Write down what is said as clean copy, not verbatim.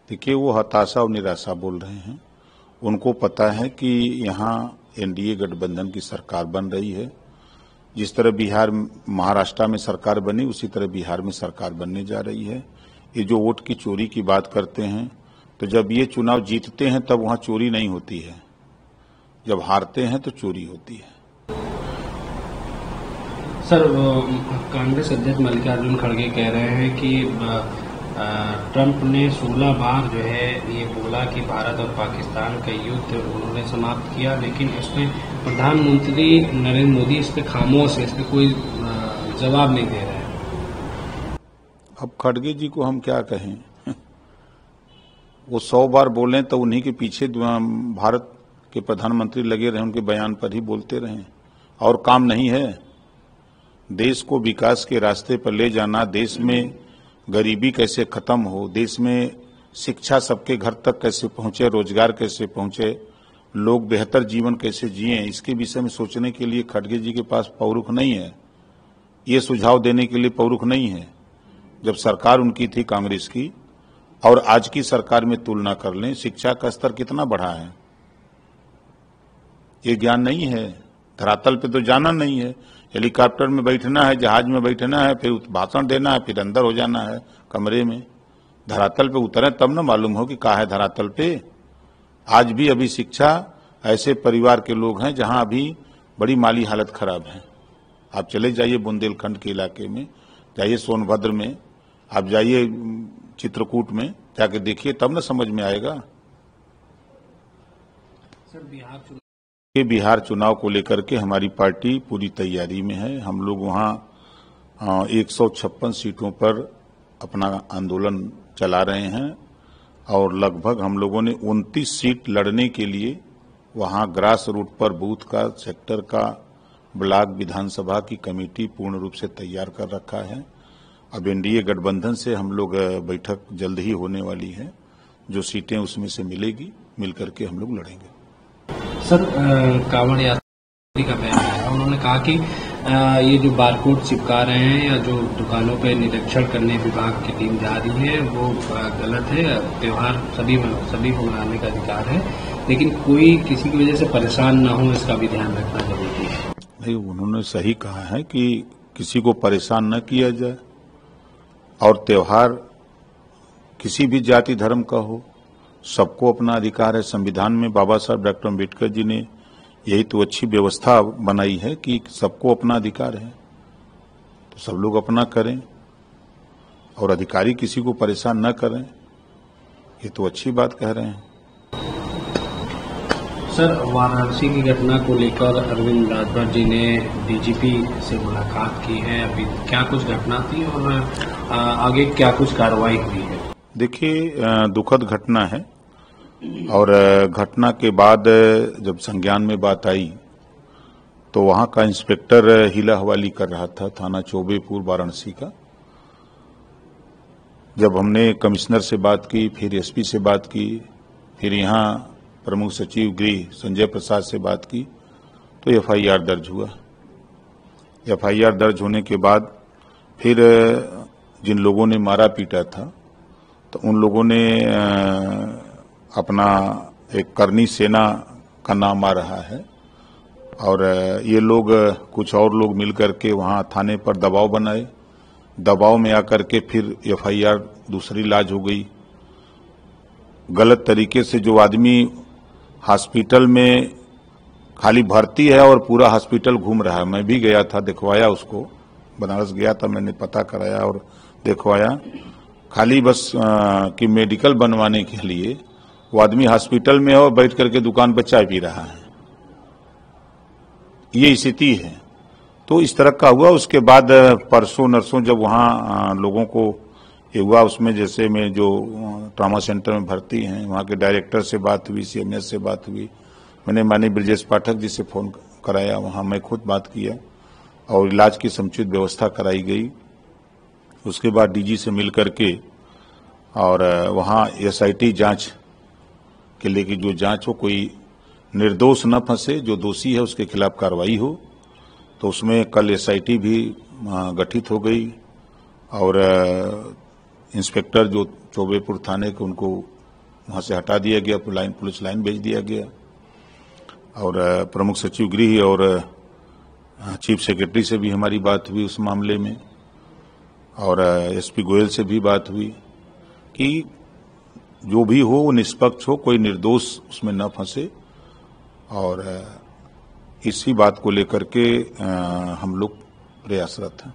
देखिए, वो हताशा और निराशा बोल रहे हैं। उनको पता है कि यहाँ एनडीए गठबंधन की सरकार बन रही है। जिस तरह बिहार महाराष्ट्र में सरकार बनी, उसी तरह बिहार में सरकार बनने जा रही है। ये जो वोट की चोरी की बात करते हैं, तो जब ये चुनाव जीतते हैं तब वहाँ चोरी नहीं होती है, जब हारते हैं तो चोरी होती है। सर, कांग्रेस अध्यक्ष मल्लिकार्जुन खड़गे कह रहे हैं कि ट्रंप ने 16 बार जो है ये बोला कि भारत और पाकिस्तान का युद्ध उन्होंने समाप्त किया, लेकिन उसमें प्रधानमंत्री नरेंद्र मोदी इस पर खामोश है, इस पर कोई जवाब नहीं दे रहे हैं। अब खड़गे जी को हम क्या कहें? वो 100 बार बोले तो उन्हीं के पीछे भारत के प्रधानमंत्री लगे रहे, उनके बयान पर ही बोलते रहे, और काम नहीं है। देश को विकास के रास्ते पर ले जाना, देश में गरीबी कैसे खत्म हो, देश में शिक्षा सबके घर तक कैसे पहुंचे, रोजगार कैसे पहुंचे, लोग बेहतर जीवन कैसे जिए, इसके विषय में सोचने के लिए खड़गे जी के पास पौरुख नहीं है, ये सुझाव देने के लिए पौरुख नहीं है। जब सरकार उनकी थी कांग्रेस की और आज की सरकार में तुलना कर लें, शिक्षा का स्तर कितना बढ़ा है, ये ज्ञान नहीं है। धरातल पे तो जाना नहीं है, हेलीकॉप्टर में बैठना है, जहाज में बैठना है, फिर भाषण देना है, फिर अंदर हो जाना है कमरे में। धरातल पे उतरे तब न मालूम हो कि कहाँ है धरातल पे। आज भी अभी शिक्षा ऐसे परिवार के लोग हैं जहां अभी बड़ी माली हालत खराब है। आप चले जाइए बुंदेलखंड के इलाके में, जाइए सोनभद्र में, आप जाइए चित्रकूट में, जाके देखिए तब न समझ में आएगा। सर, बिहार चुनाव को लेकर के हमारी पार्टी पूरी तैयारी में है। हम लोग वहाँ 156 सीटों पर अपना आंदोलन चला रहे हैं और लगभग हम लोगों ने 29 सीट लड़ने के लिए वहाँ ग्रास रूट पर बूथ का, सेक्टर का, ब्लॉक, विधानसभा की कमेटी पूर्ण रूप से तैयार कर रखा है। अब एनडीए गठबंधन से हम लोग बैठक जल्द ही होने वाली है, जो सीटें उसमें से मिलेगी, मिलकर के हम लोग लड़ेंगे। सर, कांवड़ यात्री का बयान आया, उन्होंने कहा कि ये जो बारकोड चिपका रहे हैं या जो दुकानों पे निरीक्षण करने विभाग की टीम जा रही है वो गलत है। त्योहार सभी को मनाने का अधिकार है, लेकिन कोई किसी की वजह से परेशान ना हो, इसका भी ध्यान रखना जरूरी है। नहीं, उन्होंने सही कहा है कि किसी को परेशान न किया जाए, और त्योहार किसी भी जाति धर्म का हो, सबको अपना अधिकार है। संविधान में बाबा साहब डॉक्टर अम्बेडकर जी ने यही तो अच्छी व्यवस्था बनाई है कि सबको अपना अधिकार है, तो सब लोग अपना करें और अधिकारी किसी को परेशान न करें, ये तो अच्छी बात कह रहे हैं। सर, वाराणसी की घटना को लेकर अरविंद राजभर जी ने डीजीपी से मुलाकात की है, अभी क्या कुछ घटना थी और आगे क्या कुछ कार्रवाई हुई है? देखिए, दुखद घटना है और घटना के बाद जब संज्ञान में बात आई तो वहां का इंस्पेक्टर हीला हवाली कर रहा था, थाना चौबेपुर वाराणसी का। जब हमने कमिश्नर से बात की, फिर एसपी से बात की, फिर यहां प्रमुख सचिव गृह संजय प्रसाद से बात की, तो एफआईआर दर्ज हुआ। एफआईआर दर्ज होने के बाद फिर जिन लोगों ने मारा पीटा था, तो उन लोगों ने अपना एक करनी सेना का नाम आ रहा है, और ये लोग कुछ और लोग मिलकर के वहां थाने पर दबाव बनाए। दबाव में आकर के फिर एफआईआर दूसरी लाज हो गई। गलत तरीके से जो आदमी हॉस्पिटल में खाली भर्ती है और पूरा हॉस्पिटल घूम रहा है, मैं भी गया था, दिखवाया उसको, बनारस गया था, मैंने पता कराया और दिखवाया। खाली बस कि मेडिकल बनवाने के लिए वो आदमी हॉस्पिटल में है और बैठ करके दुकान पर चाय पी रहा है, ये स्थिति है। तो इस तरह का हुआ। उसके बाद परसों नरसों जब वहाँ लोगों को ये हुआ, उसमें जैसे में जो ट्रॉमा सेंटर में भर्ती हैं, वहाँ के डायरेक्टर से बात हुई, सीएमएस से बात हुई, मैंने माननीय ब्रजेश पाठक जी से फोन कराया, वहाँ मैं खुद बात किया और इलाज की समुचित व्यवस्था कराई गई। उसके बाद डीजी से मिल करके और वहाँ एसआईटी जांच के लिए कि जो जांच हो, कोई निर्दोष न फंसे, जो दोषी है उसके खिलाफ कार्रवाई हो, तो उसमें कल एसआईटी भी गठित हो गई और इंस्पेक्टर जो चौबेपुर थाने को उनको वहां से हटा दिया गया, पुलिस लाइन भेज दिया गया। और प्रमुख सचिव गृह और चीफ सेक्रेटरी से भी हमारी बात हुई उस मामले में, और एसपी गोयल से भी बात हुई कि जो भी हो वो निष्पक्ष हो, कोई निर्दोष उसमें न फंसे। और इसी बात को लेकर के हम लोग प्रयासरत हैं।